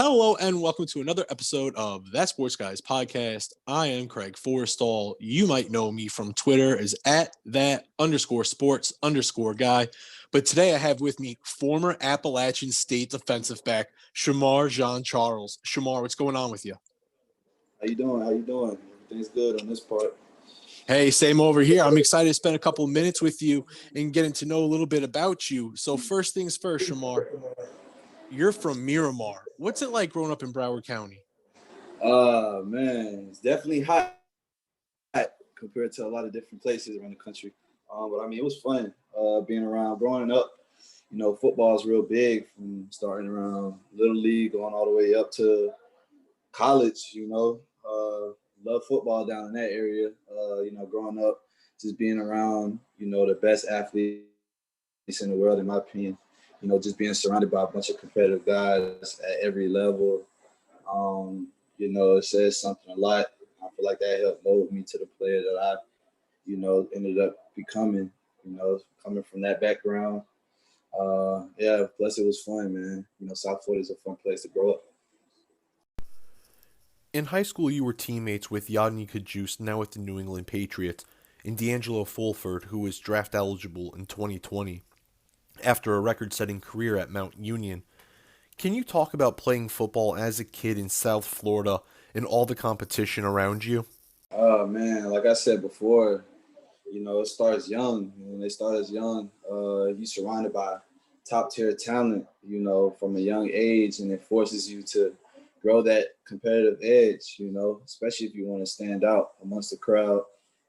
Hello and welcome to another episode of That Sports Guys podcast. I am Craig Forrestall. You might know me from Twitter as at that_sports_guy. But today I have with me former Appalachian State defensive back, Shemar Jean-Charles. Shemar, what's going on with you? How you doing? Everything's good on this part. Hey, same over here. I'm excited to spend a couple of minutes with you and getting to know a little bit about you. So first things first, Shemar, you're from Miramar. What's it like growing up in Broward County? Man, it's definitely hot compared to a lot of different places around the country. But I mean, it was fun being around. Growing up, football is real big from starting around Little League, going all the way up to college, love football down in that area. Growing up, just being around, the best athletes in the world, in my opinion. Just being surrounded by a bunch of competitive guys at every level. It says something a lot. I feel like that helped mold me to the player that I, ended up becoming, coming from that background. Plus it was fun, man. South Florida is a fun place to grow up. In high school, you were teammates with Yadni Kajus, now with the New England Patriots, and D'Angelo Fulford, who was draft eligible in 2020 after a record-setting career at Mount Union. Can you talk about playing football as a kid in South Florida and all the competition around you? Man, like I said before, it starts young. When they start as young, you're surrounded by top-tier talent, from a young age, and it forces you to grow that competitive edge, especially if you want to stand out amongst the crowd.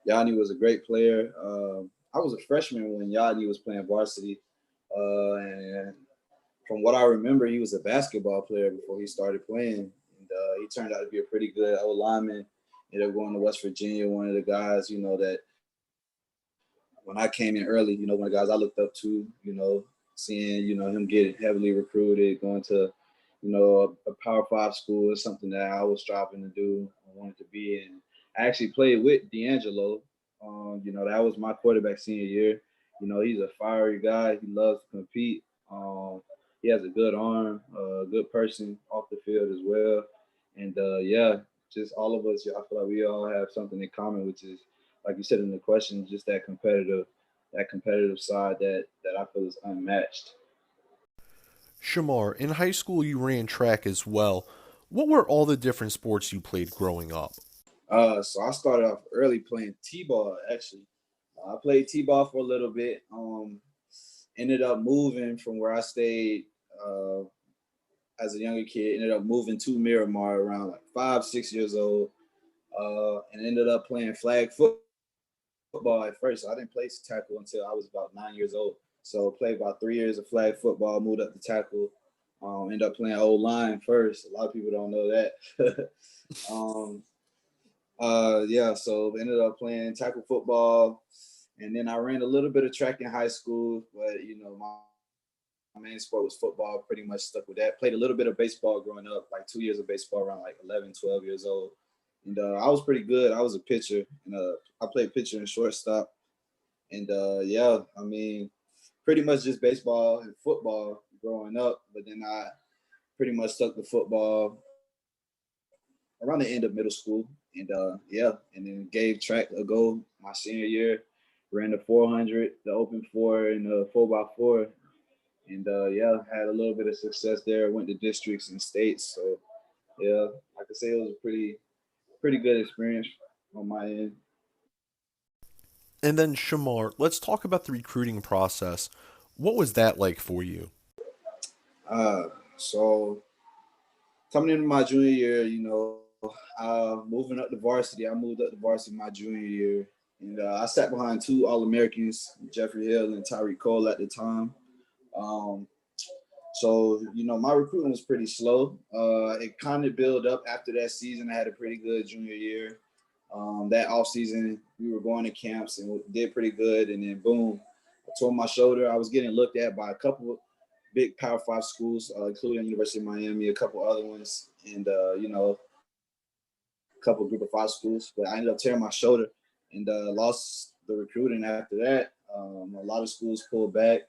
Yadni was a great player. I was a freshman when Yadni was playing varsity. And from what I remember, he was a basketball player before he started playing. And he turned out to be a pretty good old lineman. Ended up going to West Virginia, one of the guys, that when I came in early, one of the guys I looked up to, seeing, him get heavily recruited, going to, a Power 5 school is something that I was striving to do. I wanted to be in. I actually played with D'Angelo. That was my quarterback senior year. He's a fiery guy. He loves to compete. He has a good arm, a good person off the field as well. And just all of us, I feel like we all have something in common, which is, like you said in the question, just that competitive side that I feel is unmatched. Shemar, in high school you ran track as well. What were all the different sports you played growing up? So I started off early playing T-ball, actually. I played T-ball for a little bit. Ended up moving from where I stayed as a younger kid, ended up moving to Miramar around like 5-6 years old, and ended up playing flag football at first. I didn't play tackle until I was about 9 years old. So played about 3 years of flag football, moved up to tackle, ended up playing O-line first. A lot of people don't know that. So ended up playing tackle football, and then I ran a little bit of track in high school, but my main sport was football. Pretty much stuck with that. Played a little bit of baseball growing up, like 2 years of baseball around like 11, 12 years old, and I was pretty good. I was a pitcher, and I played pitcher and shortstop, and pretty much just baseball and football growing up. But then I pretty much stuck to football around the end of middle school. And and then gave track a go my senior year, ran the 400, the open 4, and the 4x4. And had a little bit of success there. Went to districts and states. So I could say it was a pretty good experience on my end. And then Shemar, let's talk about the recruiting process. What was that like for you? So coming into my junior year, moving up to varsity, I moved up to varsity my junior year, and I sat behind two All-Americans, Jeffrey Hill and Tyreek Cole at the time. My recruiting was pretty slow. It kind of built up after that season. I had a pretty good junior year. That off season, we were going to camps and did pretty good, and then boom, I tore my shoulder. I was getting looked at by a couple of big Power 5 schools, including University of Miami, a couple other ones, and a couple Group of 5 schools. But I ended up tearing my shoulder and lost the recruiting after that. A lot of schools pulled back,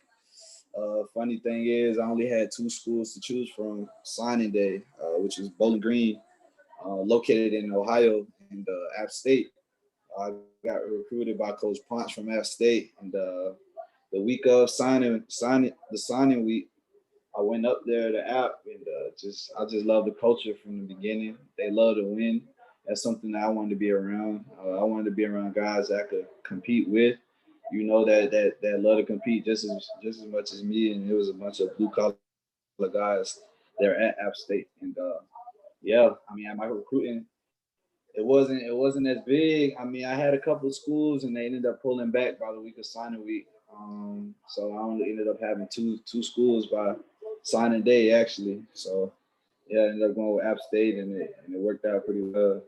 Funny thing is, I only had two schools to choose from signing day, which was Bowling Green, located in Ohio, and App State. I got recruited by Coach Ponch from App State, and the week of signing week, I went up there to App, and I just love the culture from the beginning. They love to win. That's something that I wanted to be around. I wanted to be around guys that I could compete with. That love to compete just as much as me, and it was a bunch of blue collar guys there at App State, and yeah, I mean, my recruiting it wasn't as big. I mean, I had a couple of schools, and they ended up pulling back by the week of signing week. So I only ended up having two schools by signing day actually. So yeah, I ended up going with App State, and it worked out pretty well.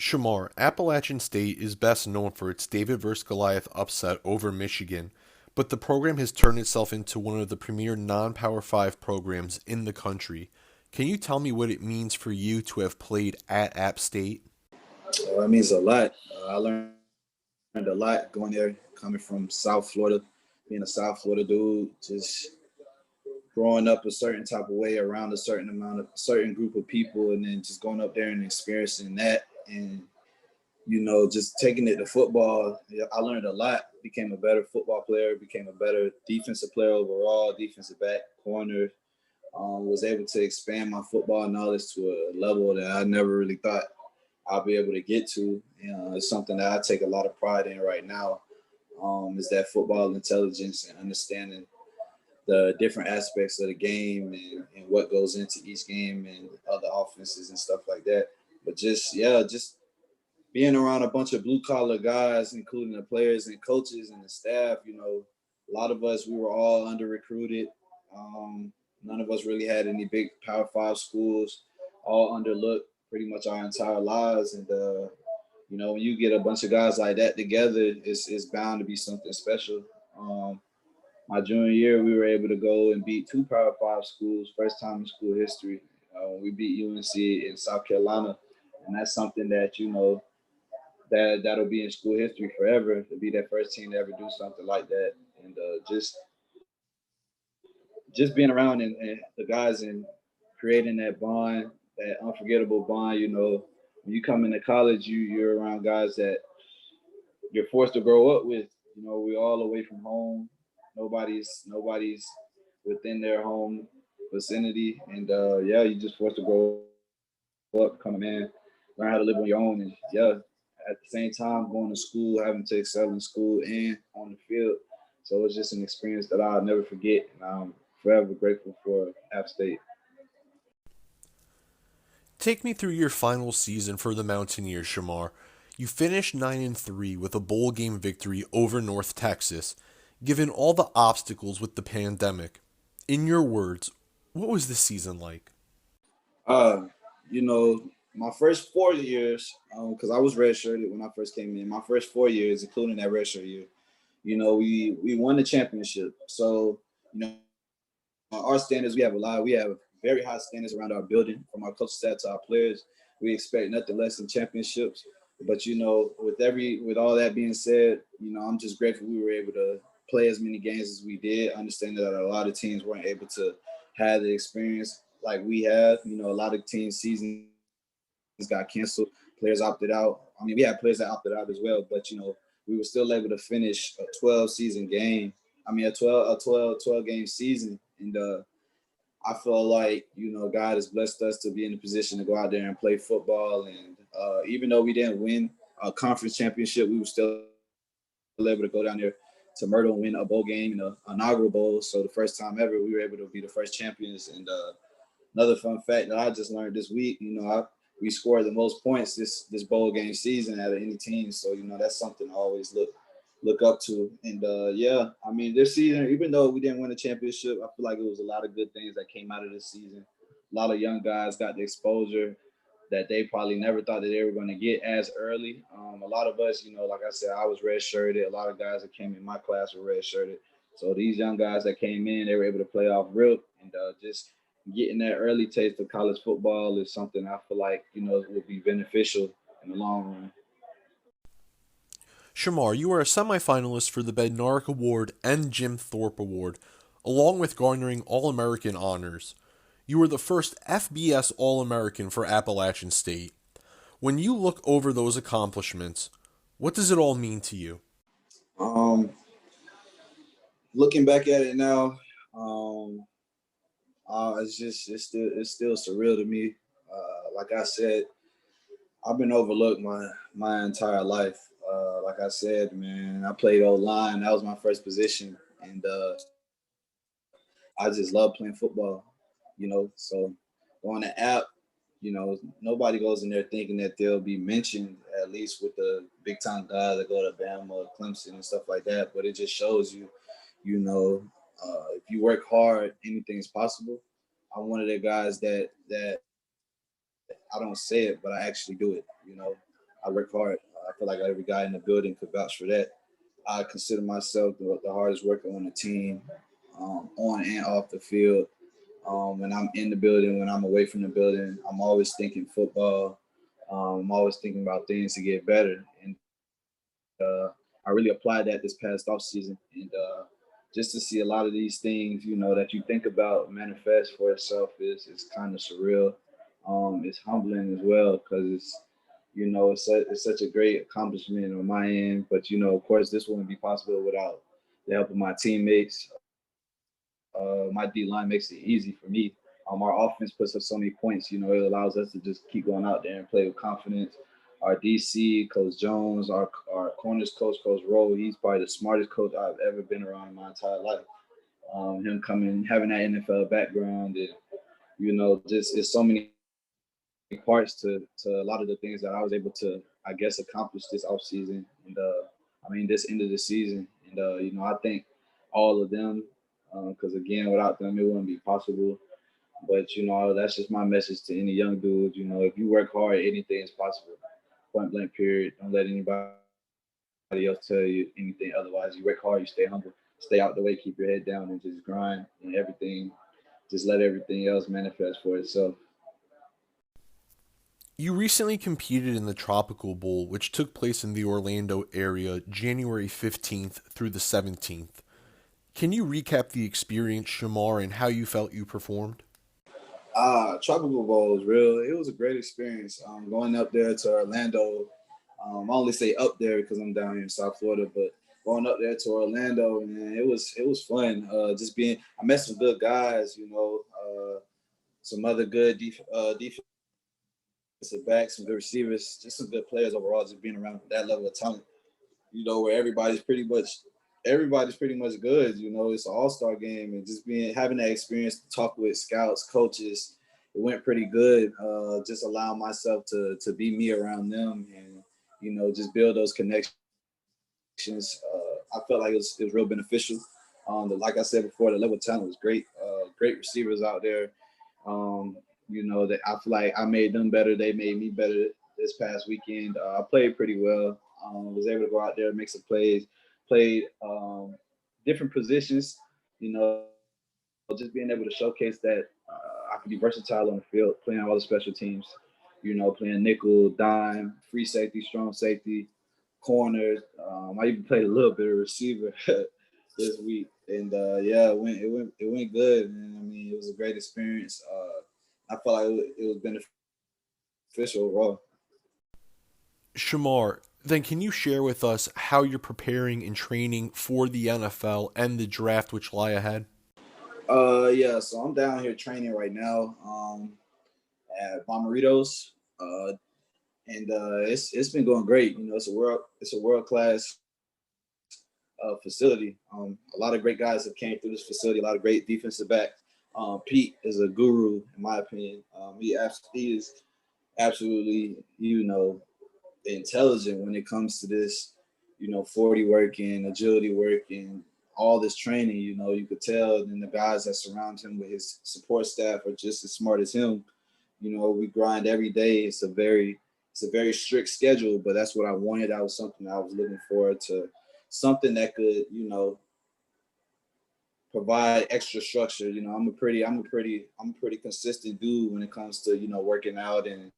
Shemar, Appalachian State is best known for its David vs. Goliath upset over Michigan, but the program has turned itself into one of the premier non-Power 5 programs in the country. Can you tell me what it means for you to have played at App State? It means a lot. I learned a lot going there, coming from South Florida, being a South Florida dude, just growing up a certain type of way around a certain group of people, and then just going up there and experiencing that, and just taking it to football. I learned a lot, became a better football player, became a better defensive player overall, defensive back, corner. Was able to expand my football knowledge to a level that I never really thought I'll be able to get to. It's something that I take a lot of pride in right now. Is that football intelligence and understanding the different aspects of the game, and what goes into each game and other offenses and stuff like that. But just being around a bunch of blue collar guys, including the players and coaches and the staff, a lot of us, we were all under recruited. None of us really had any big Power 5 schools, all underlooked pretty much our entire lives. And, when you get a bunch of guys like that together, it's bound to be something special. My junior year, we were able to go and beat two Power 5 schools, first time in school history. We beat UNC in South Carolina, and that's something that, that'll be in school history forever, to be that first team to ever do something like that. And just being around and the guys and creating that bond, that unforgettable bond. When you come into college, you're around guys that you're forced to grow up with. We're all away from home. Nobody's within their home vicinity, and you just forced to grow up, become a man, learn how to live on your own, and at the same time going to school, having to excel in school and on the field. So it's just an experience that I'll never forget, and I'm forever grateful for App State. Take me through your final season for the Mountaineers, Shemar. You finished 9-3 with a bowl game victory over North Texas, given all the obstacles with the pandemic. In your words, what was the season like? Uh, my first 4 years, because I was redshirted when I first came in. My first 4 years, including that redshirt year, we won the championship. So, our standards, we have very high standards around our building, from our coaching staff to our players. We expect nothing less than championships. But with all that being said, I'm just grateful we were able to play as many games as we did. Understanding that a lot of teams weren't able to have the experience like we have. A lot of teams' seasons got canceled. Players opted out. I mean, we had players that opted out as well. But we were still able to finish a 12-season game. I mean, a 12 game season, and I feel like God has blessed us to be in a position to go out there and play football. And even though we didn't win a conference championship, we were still able to go down there to Myrtle and win a bowl game, an inaugural bowl. So the first time ever, we were able to be the first champions. And another fun fact that I just learned this week, we scored the most points this bowl game season out of any team. So that's something I always look up to. And I mean, this season, even though we didn't win a championship, I feel like it was a lot of good things that came out of this season. A lot of young guys got the exposure that they probably never thought that they were going to get as early. A lot of us, like I said, I was redshirted. A lot of guys that came in my class were redshirted. So these young guys that came in, they were able to play off rip, and just getting that early taste of college football is something I feel like, would be beneficial in the long run. Shemar, you are a semifinalist for the Bednarik Award and Jim Thorpe Award, along with garnering All-American honors. You were the first FBS All-American for Appalachian State. When you look over those accomplishments, what does it all mean to you? Um, Looking back at it now, um, it's still surreal to me. Like I said, I've been overlooked my entire life. Like I said, man, I played O line. That was my first position, and I just love playing football. So on the app, nobody goes in there thinking that they'll be mentioned, at least with the big time guys that go to Bama, Clemson, and stuff like that. But it just shows you, if you work hard, anything is possible. I'm one of the guys that I don't say it, but I actually do it. I work hard. I feel like every guy in the building could vouch for that. I consider myself the hardest worker on the team, on and off the field. When I'm in the building, when I'm away from the building, I'm always thinking football. I'm always thinking about things to get better. And I really applied that this past off season. And just to see a lot of these things, that you think about manifest for itself is kind of surreal. It's humbling as well because it's such a great accomplishment on my end. But of course, this wouldn't be possible without the help of my teammates. My D line makes it easy for me. Our offense puts up so many points. It allows us to just keep going out there and play with confidence. Our DC, Coach Jones, our corners coach, Coach Rowe, he's probably the smartest coach I've ever been around in my entire life. Him coming, having that NFL background, and just it's so many parts to a lot of the things that I was able to, I guess, accomplish this off season and this end of the season. And I think all of them, because again, without them, it wouldn't be possible. But that's just my message to any young dude. If you work hard, anything is possible. Point blank. Period. Don't let anybody else tell you anything otherwise. You work hard, you stay humble, stay out the way, keep your head down, and just grind and everything. Just let everything else manifest for itself. You recently competed in the Tropical Bowl, which took place in the Orlando area January 15th through the 17th. Can you recap the experience, Shemar, and how you felt you performed? Tropical Bowl was real. It was a great experience. Going up there to Orlando. I only say up there because I'm down here in South Florida, but going up there to Orlando, man, it was fun. I met some good guys. Some other good defensive backs, some good receivers, just some good players overall. Just being around that level of talent, where everybody's pretty much good. It's an all-star game, and just having that experience to talk with scouts, coaches, it went pretty good. Just allowing myself to be me around them, and just build those connections. I felt like it was real beneficial. Like I said before, the level of talent was great. Great receivers out there. That I feel like I made them better. They made me better this past weekend. I played pretty well. Was able to go out there and make some plays. Played different positions. You know, just being able to showcase that I can be versatile on the field, playing all the special teams. Playing nickel, dime, free safety, strong safety, corner. I even played a little bit of receiver this week, and it went good. And it was a great experience. I felt like it was beneficial overall. Shamar, then can you share with us how you're preparing and training for the NFL and the draft which lie ahead? Yeah. So I'm down here training right now at Bomberitos, and it's been going great. It's a world class facility. A lot of great guys have came through this facility. A lot of great defensive backs. Pete is a guru in my opinion. He is absolutely intelligent when it comes to this. 40 work and agility work and all this training. You could tell, and the guys that surround him with his support staff are just as smart as him. We grind every day. It's a very strict schedule, but that's what I wanted. That was something I was looking forward to, something that could, provide extra structure. I'm a pretty consistent dude when it comes to, working out and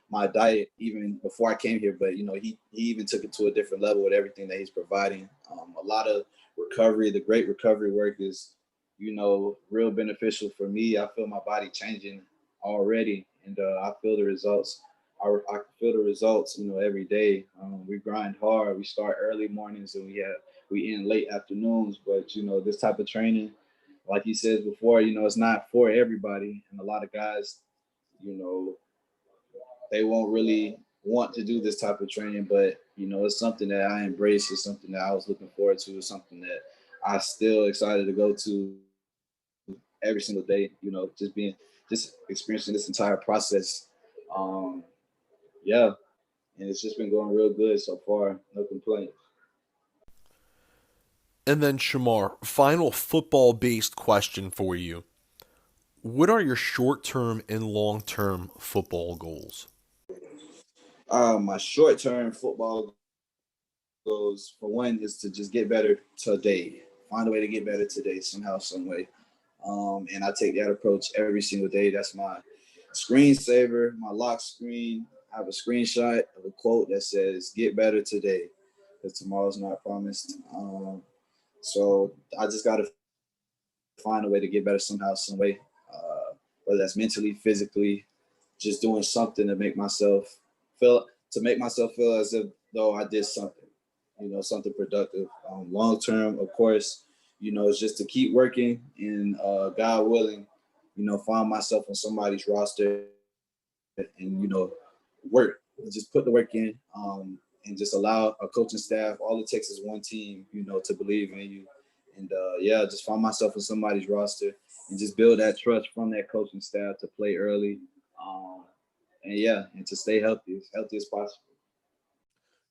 my diet even before I came here. But he even took it to a different level with everything that he's providing. A lot of recovery, the great recovery work is real beneficial for me. I feel my body changing already, and I feel the results. I feel the results, every day. We grind hard. We start early mornings and we end late afternoons. But this type of training, like he said before, it's not for everybody. And a lot of guys, they won't really want to do this type of training. But it's something that I embrace. It's something that I was looking forward to. It's something that I still excited to go to every single day. Just experiencing this entire process. Yeah, and it's just been going real good so far. No complaints. And then, Shemar, final football-based question for you. What are your short-term and long-term football goals? My short-term football goals, for one, is to just get better today. Find a way to get better today somehow, some way. And I take that approach every single day. That's my screensaver, my lock screen. I have a screenshot of a quote that says, "Get better today, because tomorrow's not promised." So I just got to find a way to get better somehow, some way, whether that's mentally, physically, just doing something to make myself feel as if though I did something, something productive. Long term, of course, it's just to keep working and God willing, find myself on somebody's roster and work, just put the work in, and just allow a coaching staff. All it takes is one team, to believe in you, and just find myself on somebody's roster and just build that trust from that coaching staff to play early, and to stay healthy as possible.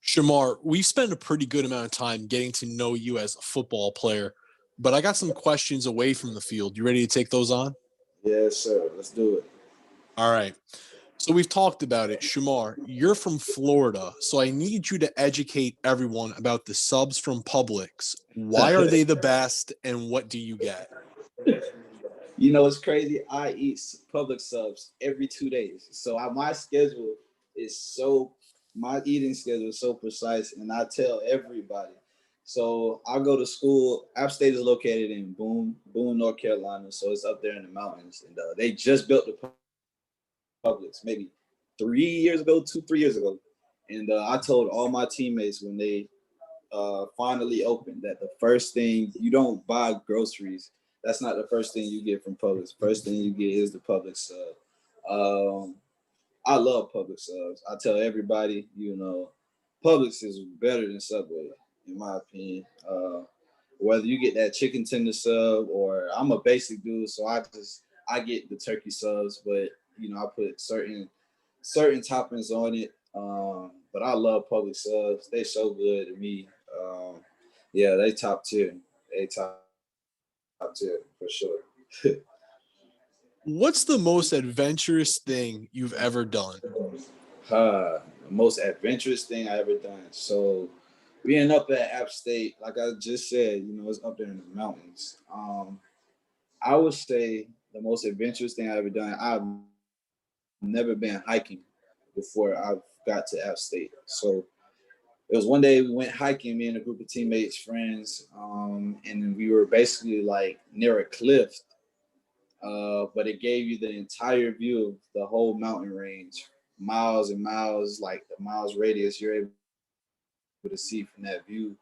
Shemar, we've spent a pretty good amount of time getting to know you as a football player, but I got some questions away from the field. You ready to take those on? Yes, sir. Let's do it. All right. So we've talked about it. Shemar, you're from Florida, so I need you to educate everyone about the subs from Publix. Why are they the best, and what do you get? It's crazy. I eat Publix Subs every 2 days. So my eating schedule is so precise, and I tell everybody. So I go to school. App State is located in Boone, North Carolina. So it's up there in the mountains. And they just built the Publix maybe 3 years ago, 3 years ago. And I told all my teammates when they finally opened that the first thing, you don't buy groceries. That's not the first thing you get from Publix. First thing you get is the Publix sub. I love Publix subs. I tell everybody, Publix is better than Subway, in my opinion. Whether you get that chicken tender sub, or I'm a basic dude, so I get the turkey subs, but I put certain toppings on it. But I love Publix subs. They so good to me. They top tier. They top tier for sure. What's the most adventurous thing you've ever done? The most adventurous thing I ever done. So being up at App State, like I just said, it's up there in the mountains. I would say the most adventurous thing I ever done. I've never been hiking before I got to App State. So it was one day we went hiking, me and a group of teammates, friends, and we were basically like near a cliff. But it gave you the entire view of the whole mountain range, miles and miles, like the miles radius you're able to see from that view.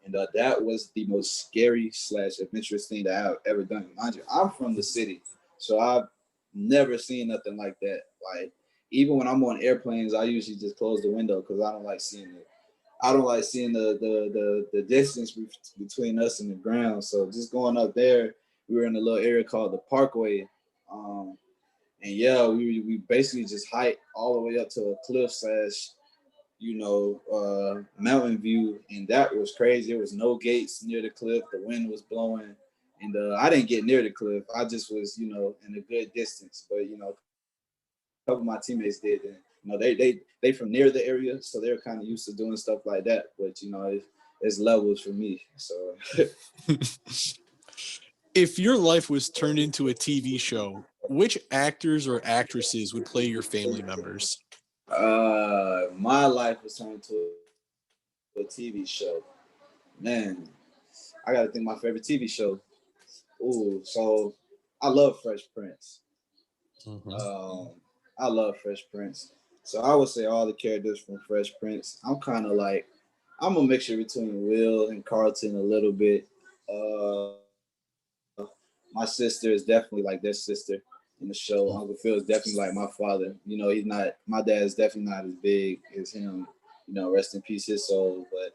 And that was the most scary / adventurous thing that I've ever done. Mind you, I'm from the city, so I've never seen nothing like that. Like, even when I'm on airplanes, I usually just close the window because I don't like seeing the distance between us and the ground. So just going up there, we were in a little area called the Parkway. We basically just hiked all the way up to a cliff / mountain view. And that was crazy. There was no gates near the cliff. The wind was blowing. And I didn't get near the cliff. I just was, in a good distance. But, a couple of my teammates did. And, they from near the area, so they're kind of used to doing stuff like that. But, it's levels for me. So If your life was turned into a TV show, which actors or actresses would play your family members? My life was turned to a TV show. Man, I gotta think my favorite TV show. Ooh, so I love Fresh Prince. Um, I love Fresh Prince. So I would say all the characters from Fresh Prince. I'm kind of like I'm a mixture between Will and Carlton a little bit. Uh, my sister is definitely like their sister in the show. Uncle Phil is definitely like my father. You know, he's not. My dad is definitely not as big as him. You know, rest in peace his soul. But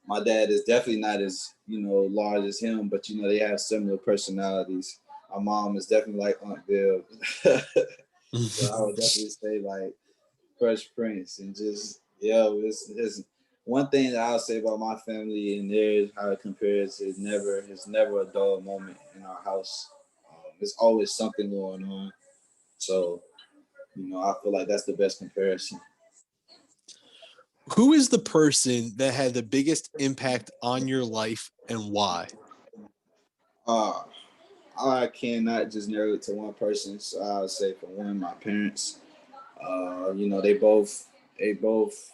my dad is definitely not as large as him. But you know, they have similar personalities. My mom is definitely like Aunt Bill. So I would definitely say like Fresh Prince and just it's one thing that I'll say about my family and theirs, how it compares, is never a dull moment in our house. There's always something going on. So, I feel like that's the best comparison. Who is the person that had the biggest impact on your life and why? Uh, I cannot just narrow it to one person. So I would say for one, my parents. They both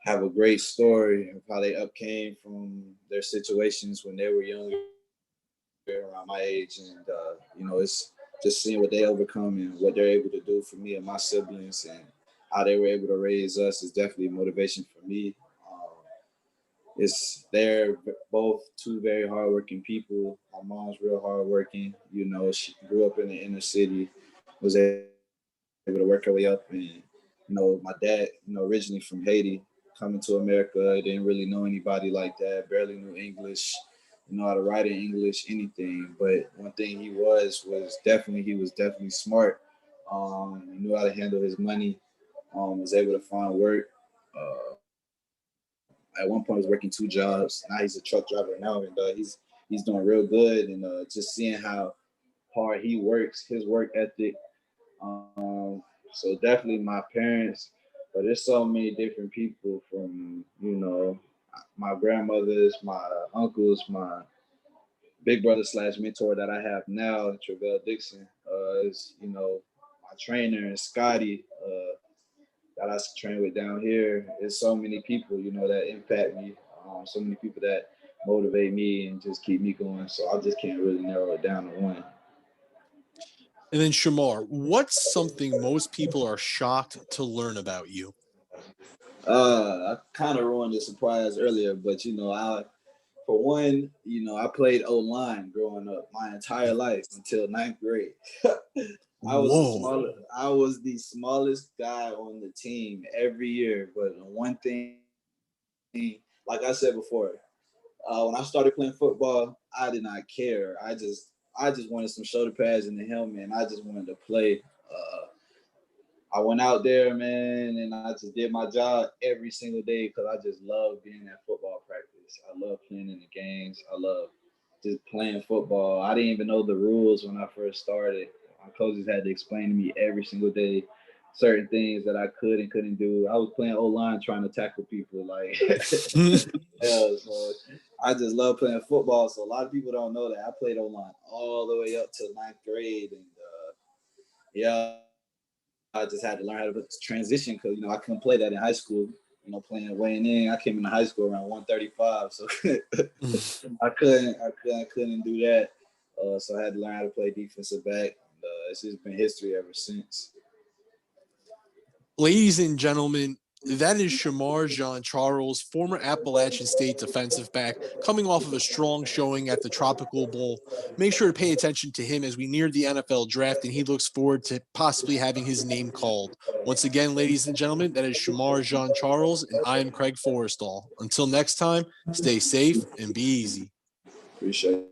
have a great story of how they upcame from their situations when they were younger, around my age, and it's just seeing what they overcome and what they're able to do for me and my siblings, and how they were able to raise us is definitely motivation for me. They're both two very hardworking people. My mom's real hardworking. She grew up in the inner city, was able to work her way up, and my dad, originally from Haiti, coming to America, didn't really know anybody like that, barely knew English, how to write in English, anything. But one thing he was definitely smart. He knew how to handle his money. Was able to find work. At one point, he was working two jobs. Now he's a truck driver now, and he's doing real good. And just seeing how hard he works, his work ethic. So definitely my parents, but there's so many different people from my grandmothers, my uncles, my big brother / mentor that I have now, Travell Dixon, is my trainer and Scotty that I train with down here. There's so many people that impact me, so many people that motivate me and just keep me going. So I just can't really narrow it down to one. And then Shamar, what's something most people are shocked to learn about you? I kind of ruined the surprise earlier, but for one, I played O line growing up my entire life until ninth grade. Whoa. I was the smallest guy on the team every year. But one thing, like I said before, when I started playing football, I did not care. I just wanted some shoulder pads and the helmet, and I just wanted to play. I went out there, man, and I just did my job every single day because I just love being at football practice. I love playing in the games. I love just playing football. I didn't even know the rules when I first started. My coaches had to explain to me every single day certain things that I could and couldn't do. I was playing O-line trying to tackle people like so I just love playing football. So a lot of people don't know that I played O-line all the way up to ninth grade, and I just had to learn how to transition because I couldn't play that in high school. Playing weighing in, I came into high school around 135, so I couldn't do that. So I had to learn how to play defensive back. It's just been history ever since. Ladies and gentlemen, that is Shemar Jean-Charles, former Appalachian State defensive back, coming off of a strong showing at the Tropical Bowl. Make sure to pay attention to him as we near the NFL draft, and he looks forward to possibly having his name called. Once again, ladies and gentlemen, that is Shemar Jean-Charles, and I am Craig Forrestall. Until next time, stay safe and be easy. Appreciate it.